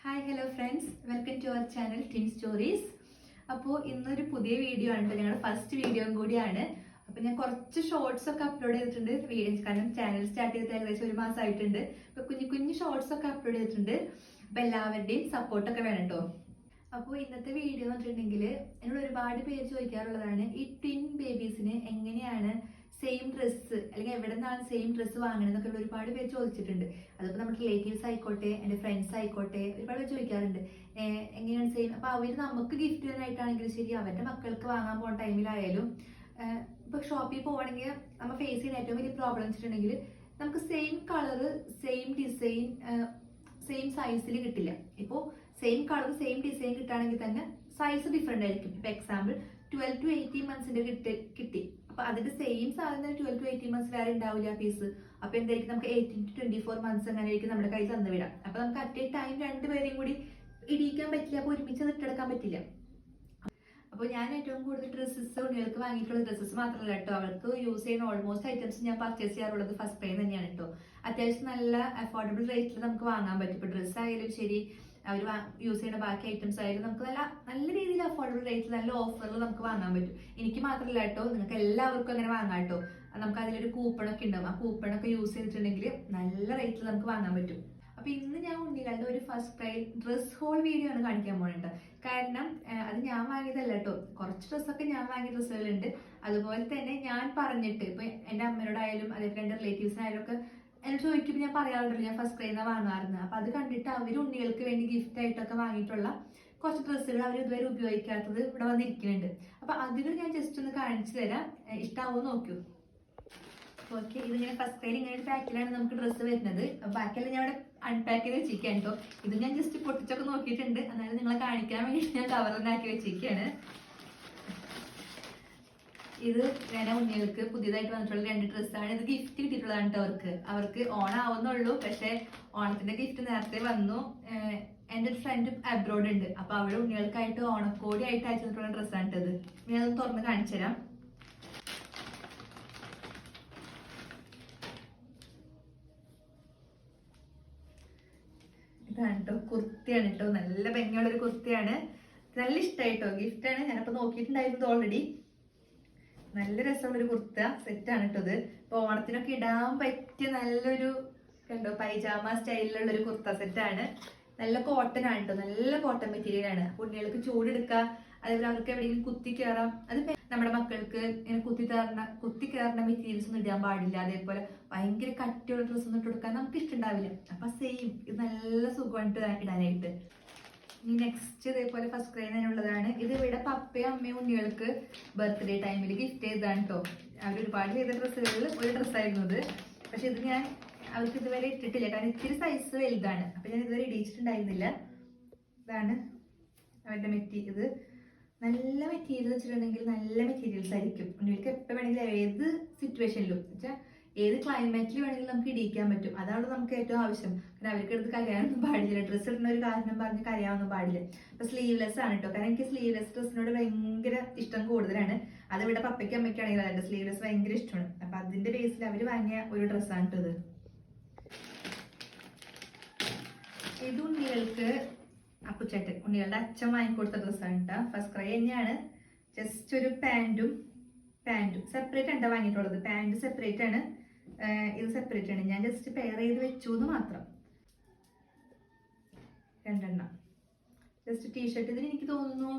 Hi hello friends, welcome to our channel tin stories. അപ്പോൾ ഇന്നൊരു പുതിയ വീഡിയോ ആണ് കേട്ടോ, ഞങ്ങളുടെ ഫസ്റ്റ് വീഡിയോ കൂടിയാണ്. അപ്പോൾ ഞാൻ കുറച്ച് ഷോർട്സ് ഒക്കെ അപ്ലോഡ് ചെയ്തിട്ടുണ്ട് വീഡിയോ, കാരണം ചാനൽ സ്റ്റാർട്ട് ചെയ്തിട്ട് ഏകദേശം ഒരു മാസമായിട്ടുണ്ട്. അപ്പോൾ കുഞ്ഞു കുഞ്ഞു ഷോർട്സ് ഒക്കെ അപ്ലോഡ് ചെയ്തിട്ടുണ്ട്. അപ്പോൾ എല്ലാവരുടെയും സപ്പോർട്ടൊക്കെ വേണം കേട്ടോ. അപ്പോൾ ഇന്നത്തെ വീഡിയോ എന്ന് വെച്ചിട്ടുണ്ടെങ്കിൽ എന്നോട് ഒരുപാട് പേര് ചോദിക്കാറുള്ളതാണ്, ഈ ട്വിൻ ബേബീസിന് എങ്ങനെയാണ് സെയിം ഡ്രസ്സ് അല്ലെങ്കിൽ എവിടെ നിന്നാണ് സെയിം ഡ്രസ്സ് വാങ്ങണമെന്നൊക്കെ ഒരുപാട് പേര് ചോദിച്ചിട്ടുണ്ട്. അതിപ്പോൾ നമ്മുടെ റിലേറ്റീവ്സ് ആയിക്കോട്ടെ, എൻ്റെ ഫ്രണ്ട്സ് ആയിക്കോട്ടെ, ഒരുപാട് പേര് ചോദിക്കാറുണ്ട് എങ്ങനെയാണ് സെയിം. അപ്പോൾ അവർ നമുക്ക് ഗിഫ്റ്റ് ചെയ്യാനായിട്ടാണെങ്കിലും ശരി, അവരുടെ മക്കൾക്ക് വാങ്ങാൻ പോകുന്ന ടൈമിലായാലും ഇപ്പോൾ ഷോപ്പിൽ പോകണമെങ്കിൽ നമ്മൾ ഫേസ് ചെയ്യുന്ന ഏറ്റവും വലിയ പ്രോബ്ലം വെച്ചിട്ടുണ്ടെങ്കിൽ നമുക്ക് same colour, same design, same സൈസിൽ കിട്ടില്ല. ഇപ്പോൾ സെയിം കളർ സെയിം ഡിസൈൻ കിട്ടുകയാണെങ്കിൽ തന്നെ സൈസ് ഡിഫറെൻ്റ് ആയിരിക്കും. ഇപ്പോൾ എക്സാമ്പിൾ 12 to 18 months കിട്ടി, അപ്പൊ അതിന്റെ സെയിം സാധനം 12 to 18 months വേറെ ഉണ്ടാവില്ല പീസ്. അപ്പൊ എന്തായിരിക്കും, നമുക്ക് 18 to 24 months അങ്ങനെയായിരിക്കും നമ്മുടെ കയ്യിൽ തന്നു വിടാം. അപ്പൊ നമുക്ക് അറ്റ് എ ടൈം രണ്ടുപേരെയും കൂടി ഇടിയിക്കാൻ പറ്റില്ല, അപ്പൊ ഒരുമിച്ച് ഇട്ടെടുക്കാൻ പറ്റില്ല. അപ്പോൾ ഞാൻ ഏറ്റവും കൂടുതൽ ഡ്രസ്സസ് കുട്ടികൾക്ക് വാങ്ങിയിട്ടുള്ള ഡ്രസ്സസ് മാത്രമല്ല കേട്ടോ, അവർക്ക് യൂസ് ചെയ്യുന്ന ഓൾമോസ്റ്റ് ഐറ്റംസ് ഞാൻ പർച്ചേസ് ചെയ്യാറുള്ളത് ഫസ്റ്റ് ക്രൈ തന്നെയാണ് കേട്ടോ. അത്യാവശ്യം നല്ല അഫോർഡബിൾ റേറ്റിൽ നമുക്ക് വാങ്ങാൻ പറ്റും. ഇപ്പോൾ ഡ്രസ്സ് ആയാലും ശരി, അവർ യൂസ് ചെയ്യുന്ന ബാക്കി ഐറ്റംസ് ആയാലും നമുക്ക് നല്ല രീതിയിൽ അഫോർഡബിൾ റേറ്റിൽ നല്ല ഓഫറിൽ നമുക്ക് വാങ്ങാൻ പറ്റും. എനിക്ക് മാത്രമല്ല കേട്ടോ, നിങ്ങൾക്ക് എല്ലാവർക്കും അങ്ങനെ വാങ്ങാം കേട്ടോ. നമുക്ക് അതിലൊരു കൂപ്പണൊക്കെ ഉണ്ടാവും, ആ കൂപ്പണൊക്കെ യൂസ് ചെയ്തിട്ടുണ്ടെങ്കിൽ നല്ല റേറ്റിൽ നമുക്ക് വാങ്ങാൻ പറ്റും. അപ്പൊ ഇന്ന് ഞാൻ ഉണ്ണികളുടെ ഒരു FirstCry dress haul video ആണ് കാണിക്കാൻ പോകുന്നത്. കാരണം അത് ഞാൻ വാങ്ങിയതല്ല കേട്ടോ, കുറച്ച് ഡ്രസ്സൊക്കെ ഞാൻ വാങ്ങിയ ഡ്രസ്സുകളുണ്ട്. അതുപോലെ തന്നെ ഞാൻ പറഞ്ഞിട്ട് ഇപ്പൊ എൻ്റെ അമ്മയോടായാലും അതേപോലെ എൻ്റെ റിലേറ്റീവ്സിനായാലും ഒക്കെ എന്നോട് ചോദിക്കുമ്പോൾ ഞാൻ പറയാറുണ്ടല്ലോ ഞാൻ ഫസ്റ്റ് ക്രൈന്ന് വാങ്ങാറുണ്ട്. അപ്പൊ അത് കണ്ടിട്ട് അവർ ഉണ്ണികൾക്ക് വേണ്ടി ഗിഫ്റ്റ് ആയിട്ടൊക്കെ വാങ്ങിയിട്ടുള്ള കുറച്ച് ഡ്രസ്സുകൾ അവർ ഇതുവരെ ഉപയോഗിക്കാത്തത് ഇവിടെ വന്നിരിക്കുന്നുണ്ട്. അപ്പൊ അതിൽ ഞാൻ ജസ്റ്റ് ഒന്ന് കാണിച്ചു തരാം, ഇഷ്ടാവോ നോക്കൂ. ഓക്കെ, ഇതിങ്ങനെ ഫസ്റ്റ് ക്രൈയിൽ ഇങ്ങനെ ഒരു പാക്കിലാണ് നമുക്ക് ഡ്രസ്സ് വരുന്നത്. ബാക്കിയെല്ലാം ഞാൻ ഇവിടെ അൺപാക്ക് ചെയ്ത് വെച്ചിരിക്കുകയാണ് കേട്ടോ. ഇത് ഞാൻ ജസ്റ്റ് പൊട്ടിച്ചൊക്കെ നോക്കിയിട്ടുണ്ട്, എന്നാലും നിങ്ങളെ കാണിക്കാൻ വേണ്ടി ഞാൻ കവറിനാക്കി വെച്ചിരിക്കുകയാണ്. ഇത് ഞാൻ ഉണ്ണികൾക്ക് പുതിയതായിട്ട് വന്നിട്ടുള്ള 2 ഡ്രസ്സാണ്. ഇത് ഗിഫ്റ്റ് കിട്ടിയിട്ടുള്ളതാണ് കേട്ടോ. അവർക്ക് ഓണം ആവുന്നുള്ളൂ, പക്ഷെ ഓണത്തിന്റെ ഗിഫ്റ്റ് നേരത്തെ വന്നു. എൻ്റെ ഒരു ഫ്രണ്ട് അബ്രോഡ് ഉണ്ട്, അപ്പൊ അവിടെ ഉണ്ണികൾക്കായിട്ട് ഓണക്കോടി ആയിട്ട് അയച്ചിട്ടുള്ള ഡ്രസ്സാണ് കേട്ടത്. ഞാനത് തുറന്ന് കാണിച്ചു തരാം. ഇതാണ് കേട്ടോ, കുർത്തിയാണ് കേട്ടോ, നല്ല ഭംഗിയുള്ള ഒരു കുർത്തിയാണ്. നല്ല ഇഷ്ടമായിട്ടോ, ഗിഫ്റ്റാണ്. ഞാനപ്പോ നോക്കിയിട്ടുണ്ടായിരുന്നത് ഓൾറെഡി. നല്ല രസമുള്ളൊരു കുർത്ത സെറ്റാണ് കേട്ടോ ഇത്. ഇപ്പൊ ഓണത്തിനൊക്കെ ഇടാൻ പറ്റിയ നല്ലൊരു കണ്ടോ പൈജാമ സ്റ്റൈലിലുള്ള ഒരു കുർത്ത സെറ്റാണ്. നല്ല കോട്ടൺ ആണ് കേട്ടോ, നല്ല കോട്ടൺ മെറ്റീരിയൽ ആണ്. കുട്ടികൾക്ക് ചൂടെടുക്കാം, അതേപോലെ അവർക്ക് എവിടെയെങ്കിലും കുത്തി കയറാം. അത് നമ്മുടെ മക്കൾക്ക് ഇങ്ങനെ കുത്തി കയറുന്ന മെറ്റീരിയൽസ് ഒന്നും ഇടാൻ പാടില്ല. അതേപോലെ ഭയങ്കര കട്ടിയുള്ള ഡ്രസ്സ് ഒന്നും ഇട്ട് കൊടുക്കാൻ നമുക്ക് ഇഷ്ടമുണ്ടാവില്ല. അപ്പൊ സെയിം ഇത് നല്ല സുഖമായിട്ട് ഇടാനായിട്ട്. ഇനി നെക്സ്റ്റ് ഇതേപോലെ ഫസ്റ്റ് ക്രൈ തന്നെയുള്ളതാണ്. ഇത് ഇവിടെ പപ്പയും അമ്മയും ഉണ്ണികൾക്ക് ബർത്ത്ഡേ ടൈമിൽ ഗിഫ്റ്റ് ചെയ്തതാണ് കേട്ടോ. അവർ ഒരുപാട് ചെയ്ത ഡ്രസ്സുകളിൽ ഒരു ഡ്രസ്സായിരുന്നു ഇത്. പക്ഷെ ഇത് ഞാൻ അവർക്ക് ഇതുവരെ ഇട്ടിട്ടില്ല, കാരണം ഇത്തിരി സൈസ് വലുതാണ്. അപ്പൊ ഞാൻ ഇതുവരെ ഇടിച്ചിട്ടുണ്ടായിരുന്നില്ല. ഇതാണ് അവരുടെ മെറ്റീരിയൽ. ഇത് നല്ല മെറ്റീരിയൽ വെച്ചിട്ടുണ്ടെങ്കിൽ നല്ല മെറ്റീരിയൽസ് ആയിരിക്കും. ഉണ്ണികൾക്ക് എപ്പോൾ വേണമെങ്കിലും ഏത് സിറ്റുവേഷനിലും വെച്ചാൽ ഏത് ക്ലൈമറ്റിൽ വേണമെങ്കിലും നമുക്ക് ഇടിയിക്കാൻ പറ്റും. അതാണ് നമുക്ക് ഏറ്റവും ആവശ്യം. കാരണം അവർക്ക് എടുത്ത് കരയാനൊന്നും പാടില്ല, ഡ്രസ്സ് ഇടുന്ന ഒരു കാരണം പറഞ്ഞ് കരയാനൊന്നും പാടില്ല. അപ്പൊ സ്ലീവ്ലെസ് ആണ് കേട്ടോ, കാരണം എനിക്ക് സ്ലീവ്ലെസ് ഡ്രസ്സിനോട് ഭയങ്കര ഇഷ്ടം കൂടുതലാണ്. അതിവിടെ പപ്പയ്ക്കും അമ്മയ്ക്കാണെങ്കിൽ അതിന്റെ സ്ലീവ്ലെസ് ഭയങ്കര ഇഷ്ടമാണ്. അപ്പൊ അതിന്റെ ബേസിൽ അവർ വാങ്ങിയ ഒരു ഡ്രസ്സാണ് കേട്ടോ ഇത്. ഇത് ഉണ്ണികൾക്ക് അപ്പുച്ചേട്ടൻ, ഉണ്ണികളുടെ അച്ഛൻ വാങ്ങിക്കൊടുത്ത ഡ്രസ്സാണ് കേട്ടോ. ഫസ്റ്റ് ക്രൈ തന്നെയാണ്. ജസ്റ്റ് ഒരു പാൻറ്റും സെപ്പറേറ്റ് ആണ് വാങ്ങിയിട്ടുള്ളത്. പാൻറ് സെപ്പറേറ്റ് ആണ്, ഇത് സെപ്പറേറ്റ് ആണ്. ഞാൻ ജസ്റ്റ് പെയർ ചെയ്ത് വെച്ചു എന്ന് മാത്രം. 2 എണ്ണം ജസ്റ്റ് ടീഷർട്ട്. ഇതിന് എനിക്ക് തോന്നുന്നു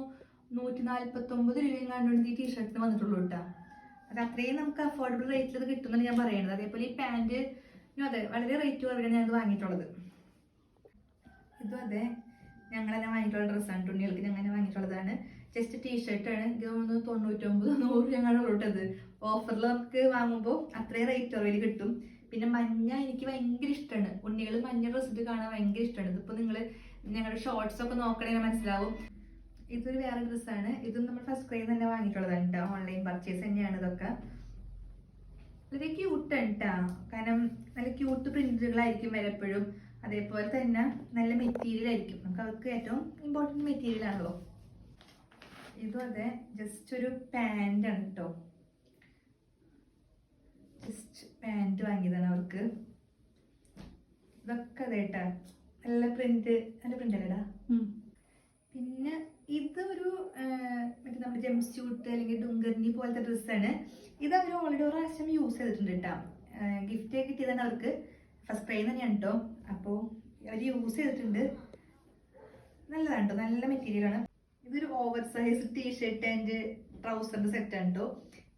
149 രൂപയും കണ്ടുകൊണ്ട് ഈ ടീഷർട്ടിന് വന്നിട്ടുള്ളൂ കേട്ടോ. അത് അത്രയും നമുക്ക് അഫോർഡബിൾ റേറ്റിൽ ഇത് കിട്ടുമെന്നാണ് ഞാൻ പറയുന്നത്. അതേപോലെ ഈ പാൻറ്റിനും അതെ വളരെ റേറ്റ് കുറവിലാണ് ഞാൻ ഇത് വാങ്ങിയിട്ടുള്ളത്. ഇതും അതെ ഞങ്ങളെന്നെ വാങ്ങിയിട്ടുള്ള ഡ്രസ്സാണ്. തുണികൾക്ക് ഞങ്ങനെ വാങ്ങിയിട്ടുള്ളതാണ്. ജസ്റ്റ് ടീഷർട്ടാണ്. ഇത് 99-100 ഞങ്ങൾ ഉള്ളത്. ഓഫറിൽ നമുക്ക് വാങ്ങുമ്പോൾ അത്രയും റേറ്റ് കുറവിൽ കിട്ടും. പിന്നെ മഞ്ഞ എനിക്ക് ഭയങ്കര ഇഷ്ടമാണ്. ഉണ്ണികൾ മഞ്ഞ ഡ്രസ്സിട്ട് കാണാൻ ഭയങ്കര ഇഷ്ടമാണ്. ഇതിപ്പോൾ നിങ്ങൾ ഞങ്ങളുടെ ഷോർട്സ് ഒക്കെ നോക്കണമെങ്കിൽ മനസ്സിലാവും. ഇതൊരു വേറെ ഡ്രസ്സാണ്. ഇതും നമ്മൾ ഫസ്റ്റ് ക്രൈ തന്നെ വാങ്ങിയിട്ടുള്ളതാണ് കേട്ടോ. ഓൺലൈൻ പർച്ചേസ് തന്നെയാണ് ഇതൊക്കെ. വളരെ ക്യൂട്ടാണ് കേട്ടോ, കാരണം നല്ല ക്യൂട്ട് പ്രിന്റുകളായിരിക്കും വരെപ്പോഴും. അതേപോലെ തന്നെ നല്ല മെറ്റീരിയൽ ആയിരിക്കും. നമുക്ക് അവർക്ക് ഏറ്റവും ഇമ്പോർട്ടൻറ്റ് മെറ്റീരിയൽ ആണല്ലോ. ഇതും അതെ ജസ്റ്റ് ഒരു പാൻ്റ് ആണ് കേട്ടോ. ജസ്റ്റ് പാൻറ് വാങ്ങിയതാണ് അവർക്ക്. ഇതൊക്കെ അതെ കേട്ടോ, നല്ല പ്രിന്റ് അല്ലേടാ. ഇതുപോലത്തെ ഡ്രസ്സാണ്. ഇത് അവർ ഓൾറെഡി ഒരു പ്രാവശ്യം യൂസ് ചെയ്തിട്ടുണ്ട് കേട്ടോ. ഗിഫ്റ്റ് കിട്ടിയതാണ് അവർക്ക്. ഫസ്റ്റ് ക്രൈ തന്നെയാണ് കേട്ടോ. അപ്പോൾ അവർ യൂസ് ചെയ്തിട്ടുണ്ട്. നല്ലതാണ് കേട്ടോ, നല്ല മെറ്റീരിയലാണ്. ഇതൊരു ഓവർ സൈസ് ടീഷർട്ട് ആൻഡ് ട്രൗസറിന്റെ സെറ്റാണ് കേട്ടോ.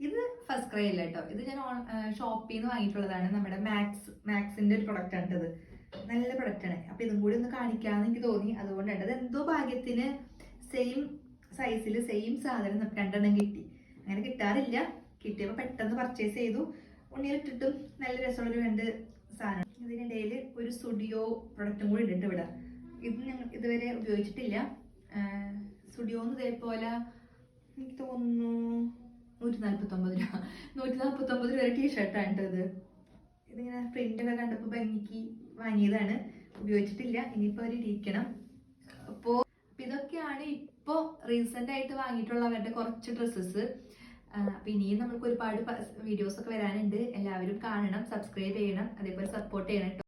ഇത് ഫസ്റ്റ് ക്രൈ അല്ല കേട്ടോ. ഇത് ഞാൻ ഷോപ്പിൽ നിന്ന് വാങ്ങിയിട്ടുള്ളതാണ്. നമ്മുടെ മാക്സിന്റെ ഒരു പ്രൊഡക്റ്റ് ആണ് ഇത്. നല്ല പ്രൊഡക്റ്റ് ആണ്. അപ്പൊ ഇതും കൂടി ഒന്ന് കാണിക്കാന്ന് എനിക്ക് തോന്നി. അതുകൊണ്ടാണ് അത് എന്തോ ഭാഗ്യത്തിന് സെയിം സൈസിൽ സെയിം സാധനം നമുക്ക് 2 എണ്ണം കിട്ടി. അങ്ങനെ കിട്ടാറില്ല. കിട്ടിയപ്പോൾ പെട്ടെന്ന് പർച്ചേസ് ചെയ്തു. ഉണ്ണിയിലിട്ടിട്ടും നല്ല രസമുള്ളൊരു 2 സാധനം. ഇതിനിടയിൽ ഒരു സ്റ്റുഡിയോ പ്രൊഡക്റ്റും കൂടി ഇട്ടിട്ട് ഇവിടെ. ഇത് ഞങ്ങൾ ഇതുവരെ ഉപയോഗിച്ചിട്ടില്ല. സ്റ്റുഡിയോന്ന് ഇതേപോലെ എനിക്ക് തോന്നുന്നു 149 രൂപ. 149 രൂപ ടീഷർട്ടാണ് ഇത്. ഇതിങ്ങനെ പ്രിന്റൊക്കെ കണ്ടപ്പോൾ ഭംഗിക്ക് വാങ്ങിയതാണ്. ഉപയോഗിച്ചിട്ടില്ല. ഇനിയിപ്പോൾ അവർ ഇരിക്കണം. അപ്പോൾ ഇതൊക്കെയാണ് ഇപ്പോൾ റീസെന്റ് ആയിട്ട് വാങ്ങിയിട്ടുള്ള അവരുടെ കുറച്ച് ഡ്രസ്സസ്. അപ്പൊ ഇനിയും നമുക്ക് ഒരുപാട് വീഡിയോസ് ഒക്കെ വരാനുണ്ട്. എല്ലാവരും കാണണം, സബ്സ്ക്രൈബ് ചെയ്യണം, അതേപോലെ സപ്പോർട്ട് ചെയ്യണം.